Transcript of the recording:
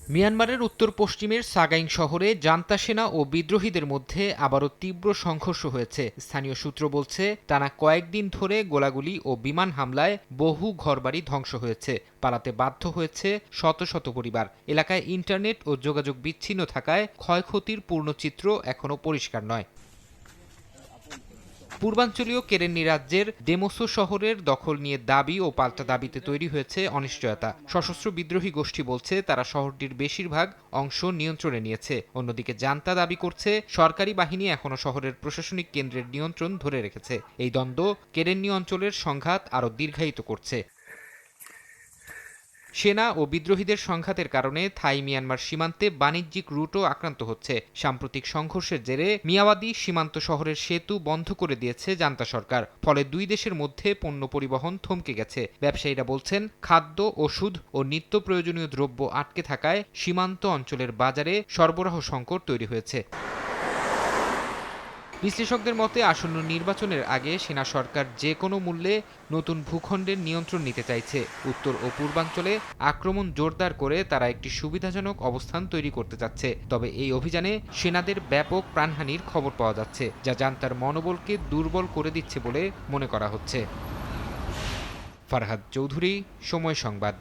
মিয়ানমারের উত্তর পশ্চিমের সাগাইং শহরে জান্তা সেনা ও বিদ্রোহীদের মধ্যে আবারও তীব্র সংঘর্ষ হয়েছে। স্থানীয় সূত্র বলছে, টানা কয়েকদিন ধরে গোলাগুলি ও বিমান হামলায় বহু ঘরবাড়ি ধ্বংস হয়েছে। পালাতে বাধ্য হয়েছে শত শত পরিবার। এলাকায় ইন্টারনেট ও যোগাযোগ বিচ্ছিন্ন থাকায় ক্ষয়ক্ষতির পূর্ণ চিত্র এখনো পরিষ্কার নয়। পূর্বাঞ্চলীয় কেরেন্নি রাজ্যের ডেমোসো শহরের দখল নিয়ে দাবি ও পাল্টা দাবিতে তৈরি হয়েছে অনিশ্চয়তা। সশস্ত্র বিদ্রোহী গোষ্ঠী বলছে তারা শহরটির বেশিরভাগ অংশ নিয়ন্ত্রণে নিয়েছে। অন্যদিকে জান্তা দাবি করছে সরকারি বাহিনী এখনো শহরের প্রশাসনিক কেন্দ্রের নিয়ন্ত্রণ ধরে রেখেছে। এই দ্বন্দ্ব কেরেন্নি অঞ্চলের সংঘাত আরও দীর্ঘায়িত করছে। সেনা ও বিদ্রোহীদের সংঘাতের কারণে থাই মিয়ানমার সীমান্তে বাণিজ্যিক রুটও আক্রান্ত হচ্ছে। সাম্প্রতিক সংঘর্ষের জেরে মিয়াওয়াদি সীমান্ত শহরের সেতু বন্ধ করে দিয়েছে জান্তা সরকার। ফলে দুই দেশের মধ্যে পণ্য পরিবহন থমকে গেছে। ব্যবসায়ীরা বলছেন, খাদ্য, ওষুধ ও নিত্য প্রয়োজনীয় দ্রব্য আটকে থাকায় সীমান্ত অঞ্চলের বাজারে সরবরাহ সংকট তৈরি হয়েছে। বিশ্লেষকদের মতে, আসন্ন নির্বাচনের আগে সেনা সরকার যে কোনো মূল্যে নতুন ভূখণ্ডের নিয়ন্ত্রণ নিতে চাইছে। উত্তর ও পূর্বাঞ্চলে আক্রমণ জোরদার করে তারা একটি সুবিধাজনক অবস্থান তৈরি করতে চাচ্ছে। তবে এই অভিযানে সেনাদের ব্যাপক প্রাণহানির খবর পাওয়া যাচ্ছে, যা জান্তার মনোবলকে দুর্বল করে দিচ্ছে বলে মনে করা হচ্ছে। ফারহাদ চৌধুরী, সময় সংবাদ।